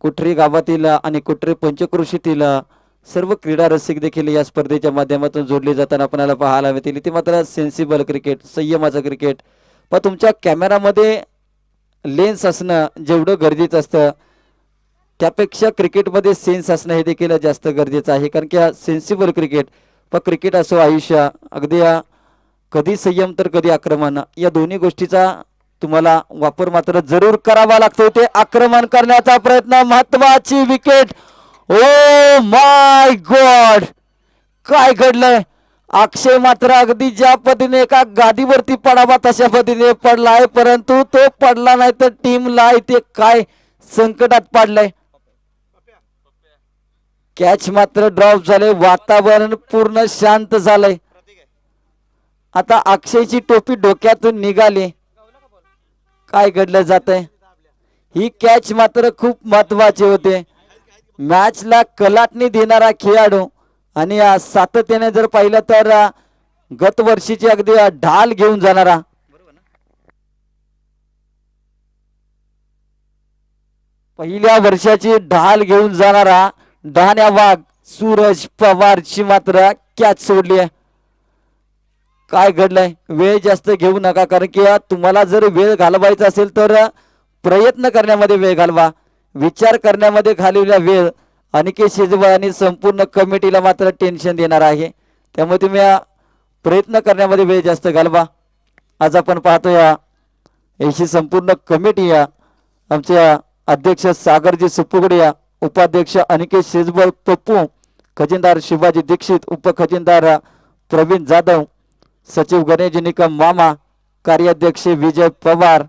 कुठरी गावातील आणि कुठरी पंचक्रोशीतील सर्व क्रीडा रसिक देखील या स्पर्धेच्या माध्यमातून जोडले जाताना आपल्याला पाहायला मिळतील. ते मात्र सेन्सिबल क्रिकेट, संयमाचं क्रिकेट. पण तुमच्या कॅमेरामध्ये लेन्स असणं जेवढं गरजेचं असतं त्यापेक्षा क्रिकेटमध्ये सेन्स असणं हे देखील जास्त गरजेचं आहे, कारण की सेन्सिबल क्रिकेट. पण क्रिकेट असो आयुष्य अगदी कधी संयम तर कधी आक्रमण, या दोन्ही गोष्टीचा तुम्हाला वापर मात्र जरूर करावा लागतो. ते आक्रमण करण्याचा प्रयत्न. महत्वाची विकेट. ओ माय गॉड, काय घडलंय. अक्षय मात्र अगदी ज्या पद्धतीने एका गादीवरती पडावा तशा पद्धतीने पडलाय, परंतु तो पडला नाही तर टीमला इथे काय संकटात पाडलंय. कॅच मात्र ड्रॉप झाले. वातावरण पूर्ण शांत झालंय. आता अक्षयची टोपी डोक्यातून निघाली. काय घडलं जातंय? ही कॅच मात्र खूप महत्वाची होते. मॅचला कलाटणी देणारा खेळाडू आणि सातत्याने जर पाहिलं तर गत वर्षीची अगदी ढाल घेऊन जाणारा पहिल्या वर्षाची ढाल घेऊन जाणारा डहाण्या वाघ सूरज पवारची मात्र कॅच सोडली आहे. काय घडलंय? वेळ जास्त घेऊ नका, कारण की तुम्हाला जर वेळ घालवायचा असेल तर प्रयत्न करण्यामध्ये वेळ घालवा. विचार करण्यामध्ये घालवलेला वेळ अनिकेत शेजवळ आणि संपूर्ण कमिटीला मात्र टेन्शन देणार आहे. त्यामुळे तुम्ही प्रयत्न करण्यामध्ये वेळ जास्त घालवा. आज आपण पाहतोय याची संपूर्ण कमिटी आमच्या अध्यक्ष सागरजी सुपुगडे, उपाध्यक्ष अनिकेत शेजवळ पप्पू, खजिनदार शिवाजी दीक्षित, उपखजिनदार प्रवीण जाधव, सचिव गणेश निकम मामा, कार्याध्यक्ष विजय पवार,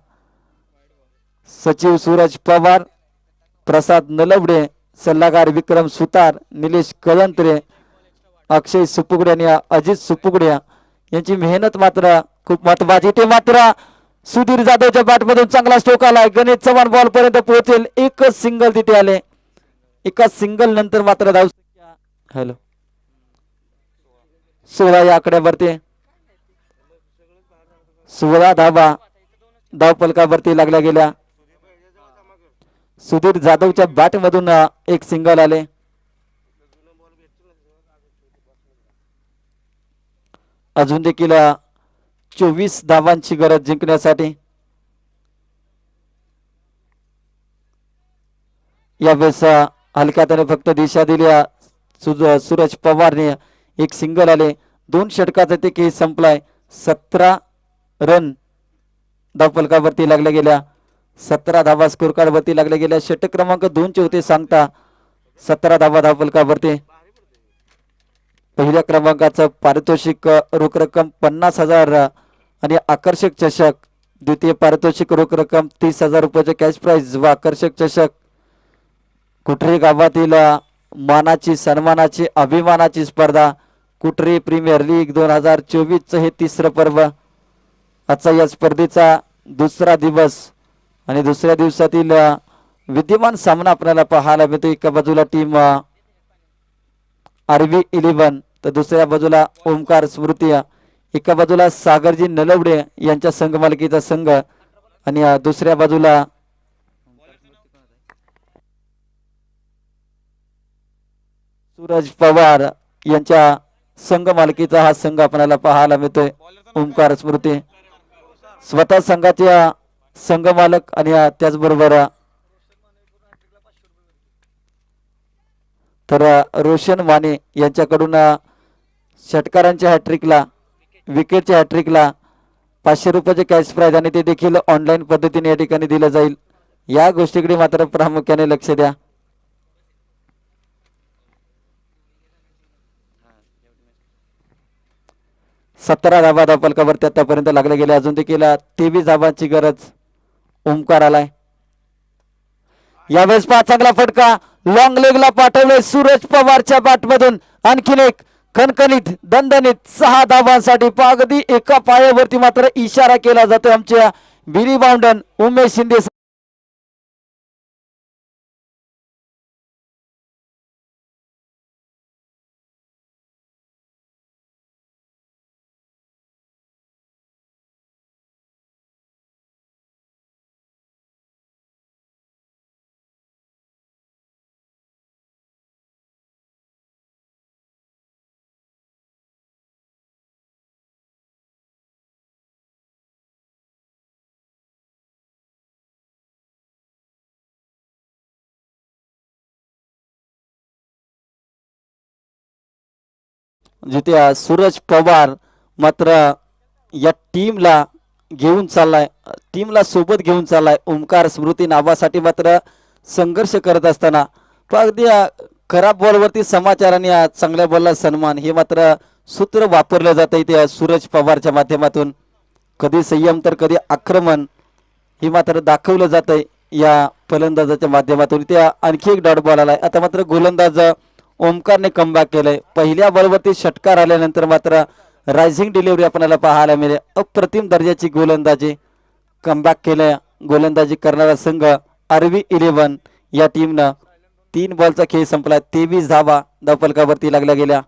सचिव सूरज पवार, प्रसाद नलवडे, सल्लागार विक्रम सुतार, निलेश कळंत्रे, अक्षय सुपुगडे आणि अजित सुपुगडे यांची मेहनत मात्र खूप महत्वाची. ते मात्र सुधीर जाधवच्या बॅटमधून चांगला स्ट्रोक आलाय. गणेश चव्हाण बॉल पर्यंत पोहोचेल. एकच सिंगल तिथे आले. एका सिंगल नंतर मात्र धाव हॅलो 16 या आकड्यावरती 16 धावा धावफलकावरती लागल्या गेल्या. सुधीर जाधवच्या बॅट मधून एक सिंगल आले. अजून देखील 24 धावांची गरज जिंकण्यासाठी. यावेळेस हलक्यात फक्त दिशा दिली सूरज पवारने. एक सिंगल आले. 2 षटकाचा ते केस संपलाय. 17 रन धावफलकावरती लागल्या गेल्या. 17 धावा स्कोर कार्ड वरती लागल्या गेल्या. षटक क्रमांक 2 चे होते सांगता. 17 धावा धावफलकावरती. पहिल्या क्रमांकाचं पारितोषिक रोख रक्कम 50,000 आणि आकर्षक चषक. द्वितीय पारितोषिक रोख रक्कम 30,000 रुपयाचे कॅश प्राइज व आकर्षक चषक. कुठरी गावातील मानाची सन्मानाची अभिमानाची स्पर्धा. कुठरी प्रीमियर लीग 2024 हे तिसरं पर्व. आजचा या स्पर्धेचा दुसरा दिवस आणि दुसऱ्या दिवसातील विद्यमान सामना आपल्याला पाहायला मिळतो. एका बाजूला टीम RV11 तर दुसऱ्या बाजूला ओमकार स्मृती. एका बाजूला सागरजी नलवडे यांच्या संघ मालकीचा संघ आणि दुसऱ्या बाजूला सूरज पवार यांच्या संघ मालकीचा हा संघ आपल्याला पाहायला मिळतोय. ओमकार स्मृती स्वतः संघाच्या संघ मालक आणि त्याचबरोबर तर रोशन माने यांच्याकडून षटकारांच्या हॅट्रिकला विकेटच्या हॅट्रिकला 500 रुपयाचे कॅश प्राइज आणि ते देखील ऑनलाईन पद्धतीने या ठिकाणी दिलं जाईल. या गोष्टीकडे मात्र प्रामुख्याने लक्ष द्या. सतरा धावा धावफलकावरती आतापर्यंत लागले गेले. अजून देखील 23 धावांची गरज. ओमकार आलाय. यावेळेस चांगला फटका लॉंग लेगला पाठवले सूरज पवारच्या बॅटमधून. आणखीन एक खणखणीत दणदणीत 6 धावांसाठी. अगदी एका पायावरती मात्र इशारा केला जातो आमच्या बिली बाउंडन उमेश शिंदे. जिथे सूरज पवार मात्र या टीमला घेऊन चाललाय, टीमला सोबत घेऊन चाललाय. ओमकार स्मृती नावासाठी मात्र संघर्ष करत असताना अगदी खराब बॉलवरती समाचार आणि चांगल्या बॉलला सन्मान हे मात्र सूत्र वापरलं जातं इथे सूरज पवारच्या माध्यमातून. कधी संयम तर कधी आक्रमण हे मात्र दाखवलं जातंय या फलंदाजाच्या माध्यमातून. इथे आणखी एक डॉट बॉल आलाय. आता मात्र गोलंदाज ओमकारने कमबॅक केलंय. पहिल्या बॉलवरती षटकार आल्यानंतर मात्र रायझिंग डिलिव्हरी आपल्याला पाहायला मिळेल. अप्रतिम दर्जाची गोलंदाजी कमबॅक केलं. गोलंदाजी करणारा संघ आरवी 11 या टीमनं 3 बॉलचा खेळ संपला. 23 धावा धावफलकावरती लागल्या गेल्या.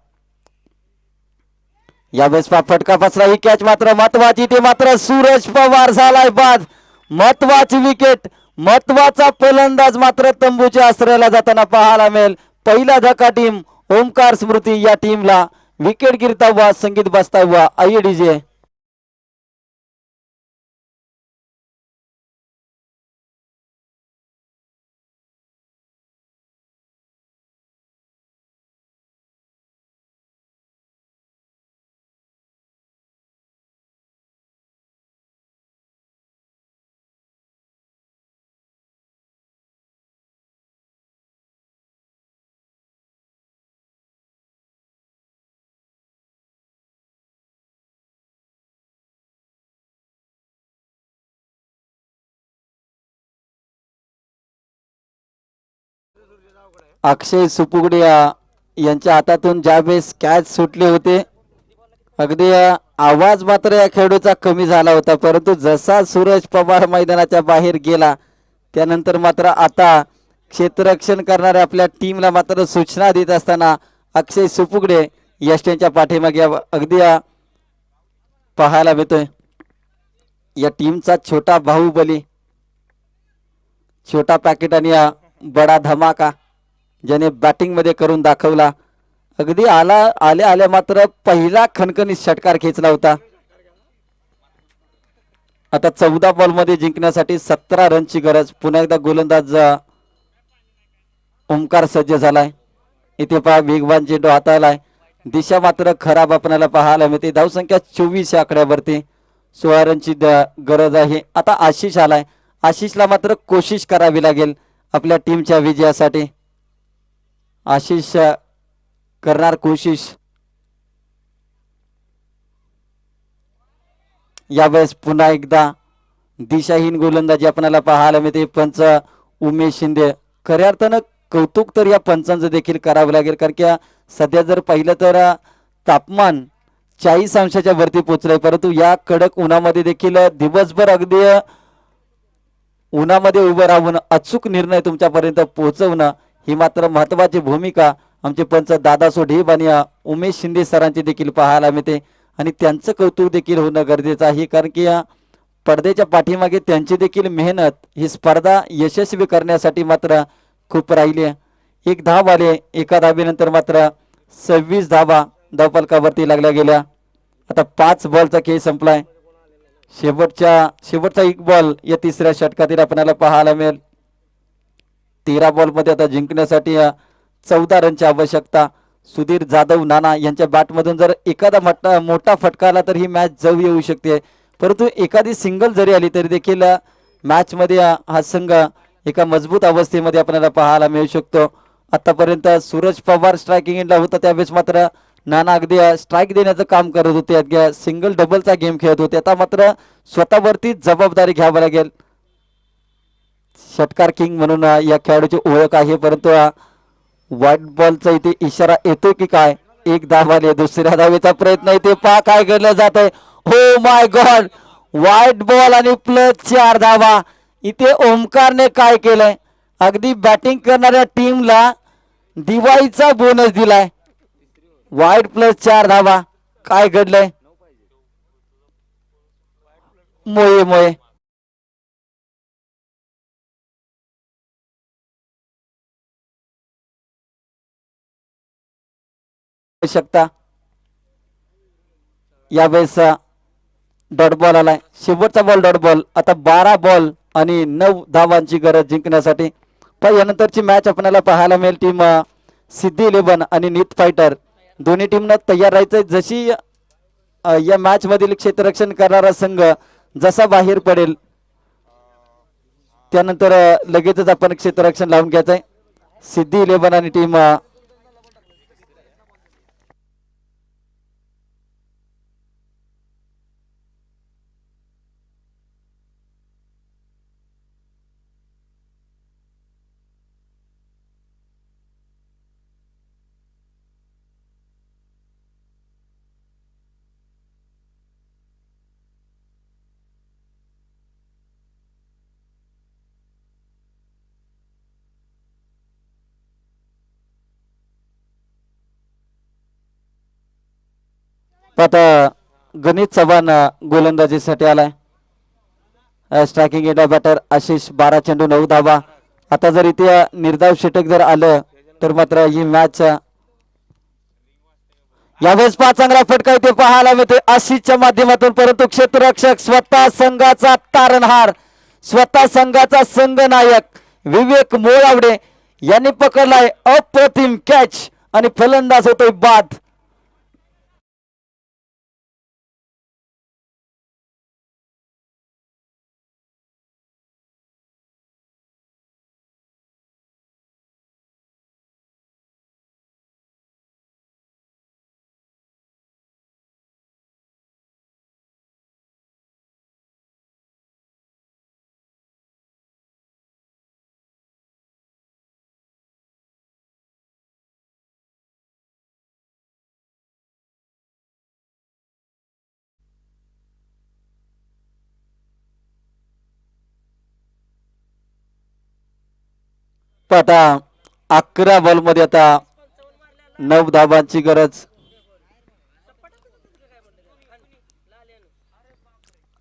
यावेळेस फटका फसला. ही कॅच मात्र महत्वाची. ते मात्र सूरज पवार झालाय बाद. महत्वाची विकेट. महत्वाचा फलंदाज मात्र तंबूच्या आश्रयाला जाताना पाहायला मिळेल. पहिला धक्का टीम ओमकार स्मृती या टीमला. विकेट गिरता हुआ संगीत बजता हुआ. आइए डीजे. अक्षय सुपुगडिया यांच्या हातातून ज्यावेळेस कॅच सुटले होते अगदी आवाज मात्र या खेळाडूचा कमी झाला होता. परंतु जसा सूरज पवार मैदानाच्या बाहेर गेला त्यानंतर मात्र आता क्षेत्ररक्षण करणाऱ्या आपल्या टीमला मात्र सूचना देत असताना अक्षय सुपुगडे यष्ट्यांच्या पाठीमागे अगदी पाहायला मिळतोय. या टीमचा छोटा बाहुबली, छोटा पॅकेट आणि बडा धमाका ज्याने बॅटिंग मध्ये करून दाखवला. अगदी आल्या मात्र पहिला खणखणीत षटकार खेचला होता. आता 14 बॉल मध्ये जिंकण्यासाठी 17 रनची गरज. पुन्हा एकदा गोलंदाज ओमकार सज्ज झालाय. इथे पहा वेगवान चेंडू हाताळलाय. दिशा मात्र खराब आपल्याला पाहायला मिळते. धावसंख्या 24 या आकड्यावरती. 16 रनची गरज आहे. आता आशिष आलाय. आशिषला मात्र कोशिश करावी लागेल आपल्या टीमच्या विजयासाठी. आशिष करणार कोशिश. यावेळेस पुन्हा एकदा दिशाहीन गोलंदाजी आपल्याला पाहायला मिळते. पंच उमेश शिंदे. खऱ्या अर्थानं कौतुक तर या पंचांचं देखील करावं लागेल. कारण की सध्या जर पाहिलं तर तापमान 40 अंशाच्या वरती पोहोचलंय. परंतु या कडक उन्हामध्ये देखील दिवसभर अगदी उन्हामध्ये उभं राहून अचूक निर्णय तुमच्यापर्यंत पोहोचवणं ही मात्र महत्वाची भूमिका आमचे पंच दादासो ढेब आणि उमेश शिंदे सरांची देखील पाहायला मिळते. आणि त्यांचं कौतुक देखील होणं गरजेचं आहे. कारण की या पडद्याच्या पाठीमागे त्यांची देखील मेहनत ही स्पर्धा यशस्वी करण्यासाठी मात्र खूप राहिली आहे. 1 धाव आले. एका धावेनंतर मात्र 26 धावा धावफलकावरती लागल्या गेल्या. आता 5 बॉलचा खेळ संपलाय. शेवटचा 1 बॉल या तिसऱ्या षटकातील आपल्याला पाहायला मिळेल. 13 बॉल मध्ये आता जिंकण्यासाठी 14 रनची आवश्यकता. सुधीर जाधव नाना यांच्या बॅटमधून जर एखादा मोठा फटका आला तर ही मॅच जवळ येऊ शकते. परंतु एखादी सिंगल जरी आली तरी देखील मॅच मध्ये हा संघ एका मजबूत अवस्थेमध्ये आपल्याला पाहायला मिळू शकतो. आतापर्यंत सूरज पवार स्ट्रायकिंग एंडला होता त्यावेळेस मात्र नाना अगदी स्ट्राईक देण्याचं काम करत होते. अगदी सिंगल डबलचा गेम खेळत होते. आता मात्र स्वतःवरती जबाबदारी घ्यावी लागेल. षटकार किंग म्हणून या खेळाडूची ओळख आहे. परंतु व्हाईट बॉलचा इथे इशारा येतो की काय. 1 धाव आले. दुसऱ्या धावेचा प्रयत्न इथे पहा काय केलं जात आहे. हो माय गॉड. व्हाईट बॉल आणि प्लस 4 धावा. इथे ओमकारने काय केलंय. अगदी बॅटिंग करणाऱ्या टीमला दिवाळीचा बोनस दिलाय. व्हाईट प्लस 4 धावा. काय घडलंय. मोये शकता. यावेळेस डॉट बॉल आलाय. शेवटचा बॉल डॉट बॉल. आता 12 बॉल आणि 9 धावांची गरज जिंकण्यासाठी. पण यानंतरची मॅच आपल्याला पाहायला मिळेल. टीम सिद्धी 11 आणि नीत फायटर दोन्ही टीमनं तयार राहायचंय. जशी या मॅच मधील क्षेत्ररक्षण करणारा संघ जसा बाहेर पडेल त्यानंतर लगेचच आपण क्षेत्ररक्षण लावून घ्यायचंय. सिद्धी 11 आणि टीम आता गणित चव्हाण गोलंदाजीसाठी आलाय. स्ट्रायकिंग एंड बॅटर आशिष 12 चेंडू 9 धावा. आता जर इथे निर्धाव षटक जर आलं तर मात्र ही मॅच यावेळेस 5 चांगला फटका इथे पाहायला मिळतोय आशिषच्या माध्यमातून. परंतु क्षेत्ररक्षक स्वतः संघाचा तारणहार, स्वतः संघाचा संघनायक विवेक मोळावडे यांनी पकडलाय अप्रतिम कॅच आणि फलंदाज होतोय बाद. आता 11 बॉल मध्ये आता 9 धावांची गरज.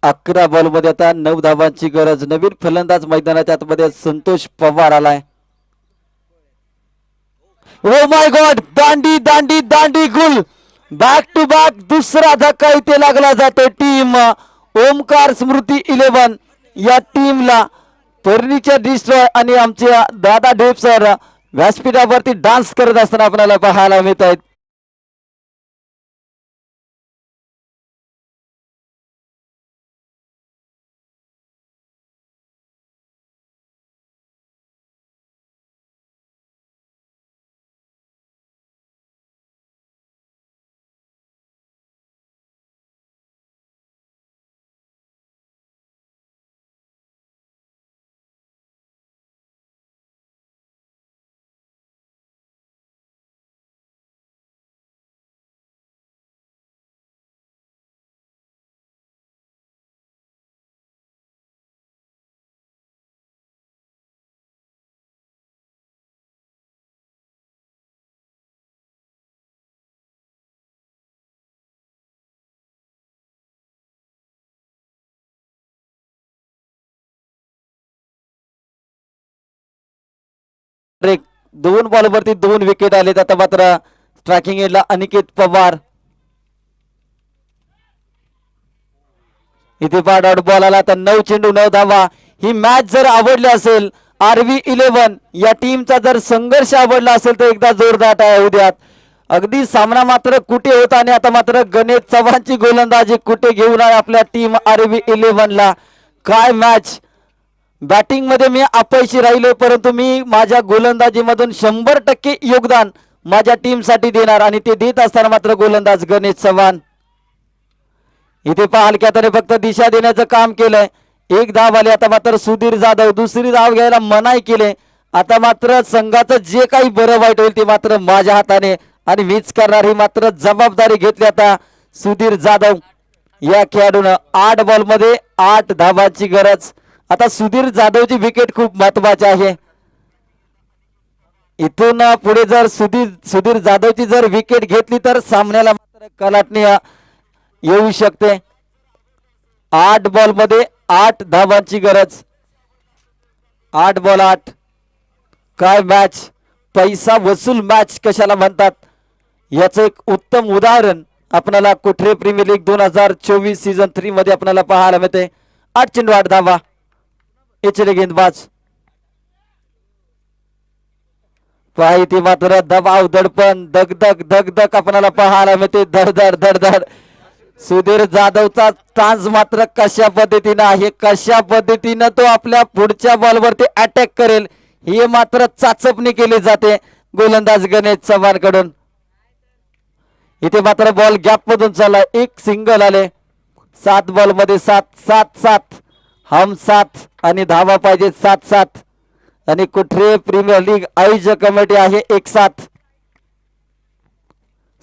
11 बॉल मध्ये आता 9 धावांची गरज. नवीन फलंदाज मैदानाच्या आतमध्ये संतोष पवार आलाय. ओ माय गॉड, दांडी दांडी दांडी गुल. बॅक टू बॅक दुसरा धक्का इथे लागला जातो टीम ओमकार स्मृती 11 या टीमला. फर्निचर डिस्ट्रॉय आणि आमचे दादा डेप सर व्यासपीठावरती डान्स करत असताना आपल्याला पाहायला मिळत आहेत. एक 2 बॉल वरती 2 विकेट आलेत. आता मात्र स्ट्रायकिंग एंडला अनिकेत पवार. इथे बाद आउट बॉल आला. तर 9 चेंडू 9 धावा. ही मॅच जर आवडली असेल आरव्ही 11 या टीमचा जर संघर्ष आवडला असेल तर एकदा जोरदार टाळ्या होऊ द्यात. अगदी सामना मात्र कुठे होता आणि आता मात्र गणेश चव्हाणची गोलंदाजी कुठे घेऊन आहे आपल्या टीम आरव्ही 11 ला. काय मॅच. बॅटिंग मध्ये मी अपयशी राहिलो परंतु मी माझ्या गोलंदाजीमधून 100% योगदान माझ्या टीम साठी देणार आणि ते देत असताना मात्र गोलंदाज गणेश चव्हाण. इथे पाहाल की आता फक्त दिशा देण्याचं काम केलंय. 1 धाव आली. आता मात्र सुधीर जाधव दुसरी धाव घ्यायला मनाई केले. आता मात्र संघाचं जे काही बरं वाईट होईल ते मात्र माझ्या हाताने आणि मीच करणार ही मात्र जबाबदारी घेतली आता सुधीर जाधव या खेळाडूनं. 8 बॉल मध्ये 8 धावांची गरज. आता सुधीर जाधवची विकेट खूप महत्वाची आहे. इथून पुढे जर सुधीर जाधवची जर विकेट घेतली तर सामन्याला मात्र कलाटणी येऊ शकते. 8 बॉल मध्ये 8 धावांची गरज. 8 बॉल 8. काय मॅच. पैसा वसूल मॅच कशाला म्हणतात याचं एक उत्तम उदाहरण आपल्याला कोठरे प्रीमियर लीग 2024 सीझन 3 मध्ये आपल्याला पाहायला मिळते. 8 चेंडू 8 धावा. एचले गेंदबाज. पाहिजे मात्र दबाव दडपण दगदग दगदग आपल्याला पाहायला मिळते. धडधड धडधड. सुधीर जाधवचा स्टान्स मात्र कशा पद्धतीनं आहे, कशा पद्धतीनं तो आपल्या पुढच्या बॉलवरती अटॅक करेल हे मात्र चाचपणी केली जाते गोलंदाज गणेश चव्हाण कडून. इथे मात्र बॉल गॅप मधून चालला. एक सिंगल आले. 7 बॉल मध्ये 7 हम 7 आणि धावा पाहिजे 7 आणि कोठरे प्रीमियर लीग आयोजक कमिटी आहे 1-7.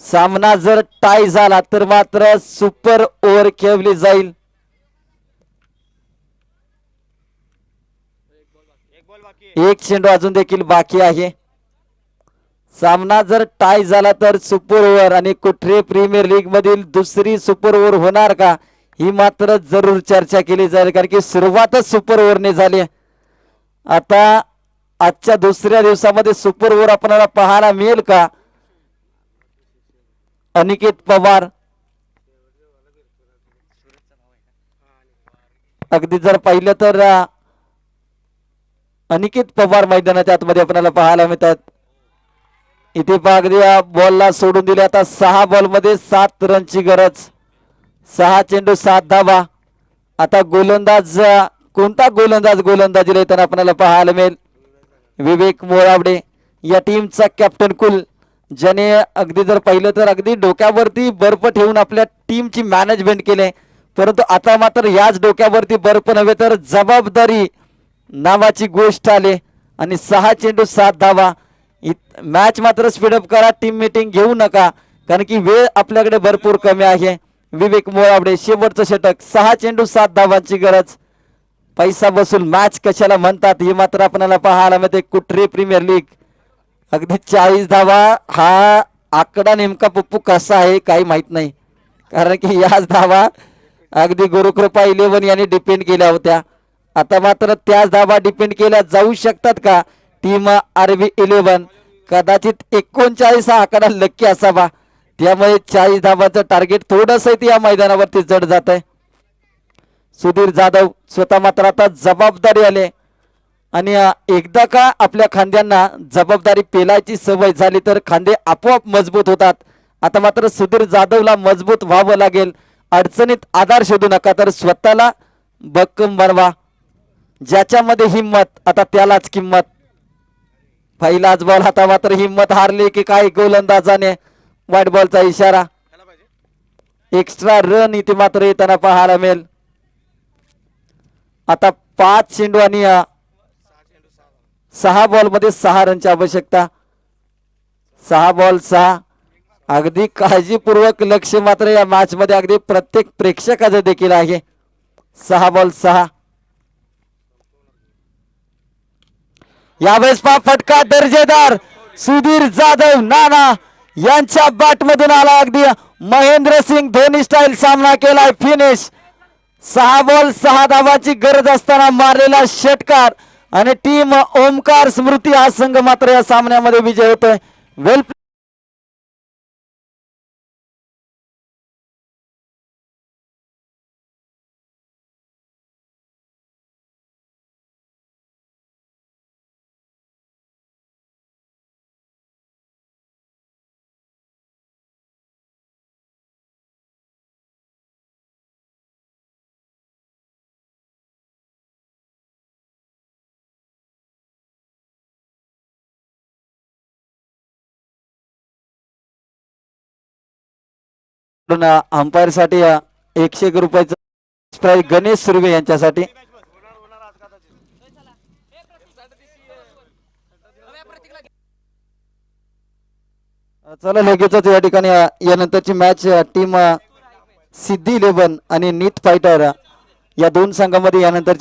सामना जर टाय झाला तर मात्र सुपर ओव्हर खेळली जाईल. एक चेंडू अजून देखील बाकी आहे. सामना जर टाय झाला तर सुपर ओव्हर आणि कुठे प्रीमियर लीग मधील दुसरी सुपर ओव्हर होणार का ही मात्र जरूर चर्चा केली जाईल, कारण की सुरुवातच सुपर ओव्हरने झाली. आता आजच्या दुसऱ्या दिवसामध्ये सुपर ओव्हर आपल्याला पाहायला मिळेल का? अनिकेत पवार अगदी जर पाहिलं तर अनिकेत पवार मैदानाच्या आतमध्ये आपल्याला पाहायला मिळतात. इथे अगदी बॉलला सोडून दिले. आता 6 बॉल मध्ये 7 रनची गरज, 6 चेंडू 7 धावा. आता गोलंदाज कोणता गोलंदाजीला येताना आपल्याला पाहायला मिळेल? विवेक मोरावडे या टीमचा कॅप्टन कुल, ज्याने अगदी जर पाहिलं तर अगदी डोक्यावरती बर्फ ठेवून आपल्या टीमची मॅनेजमेंट केले. परंतु आता मात्र याच डोक्यावरती बर्फ नव्हे तर जबाबदारी नावाची गोष्ट आले आणि 6 चेंडू 7 धावा. मॅच मात्र स्पीडअप करा, टीम मीटिंग घेऊ नका, कारण की वेळ आपल्याकडे भरपूर कमी आहे. विवेक मोरावडे शेवटचं षटक, 6 चेंडू 7 धावांची गरज. पैसा बसून मॅच कशाला म्हणतात हे मात्र आपल्याला पाहायला मिळते. कुठे प्रीमियर लीग अगदी 40 धावा हा आकडा नेमका पप्पू कसा आहे काही माहित नाही, कारण की याच धावा अगदी गुरुकृपा 11 यांनी डिपेंड केल्या होत्या. आता मात्र त्याच धावा डिपेंड केल्या जाऊ शकतात का? टीम RB 11 कदाचित 39 हा आकडा लक्की असावा, त्यामुळे 40 धावाचं टार्गेट थोडंस या मैदानावरती जड जात आहे. सुधीर जाधव स्वतः मात्र आता जबाबदारी आले आणि एकदा का आपल्या खांद्यांना जबाबदारी पेलायची सवय झाली तर खांदे आपोआप मजबूत होतात. आता मात्र सुधीर जाधवला मजबूत व्हावं लागेल. अडचणीत आधार शोधू नका तर स्वतःला भक्कम बनवा. ज्याच्यामध्ये हिम्मत आता त्यालाच किंमत. पहिलाच बॉल, आता मात्र हिम्मत हारली की काय गोलंदाजाने वाईट बॉलचा इशारा. एक्स्ट्रा रन इथे मात्र येताना पाहायला मिळेल. आता 5 चेंडू आणि 6 बॉल मध्ये 6 रनची आवश्यकता. 6 बॉल 6. अगदी काळजीपूर्वक लक्ष मात्र या मॅच मध्ये अगदी प्रत्येक प्रेक्षकाचं देखील आहे. 6 बॉल 6. यावेळेस फटका दर्जेदार सुधीर जाधव नाना यांच्या बॅट मधून आला. अगदी महेंद्रसिंग धोनी स्टाईल सामना केलाय. फिनिश. 6 बॉल 6 धावाची गरज असताना मारलेला षटकार आणि टीम ओमकार स्मृती हा संघ मात्र या सामन्यामध्ये विजय होतोय. वेल अंपायर साठी 101 रुपयाचं प्राइज गणेश सुर्वे यांच्यासाठी. चला लगेचच या ठिकाणी यानंतरची मॅच टीम सिद्धी 11 आणि नीत फायटर या दोन संघांमध्ये यानंतरची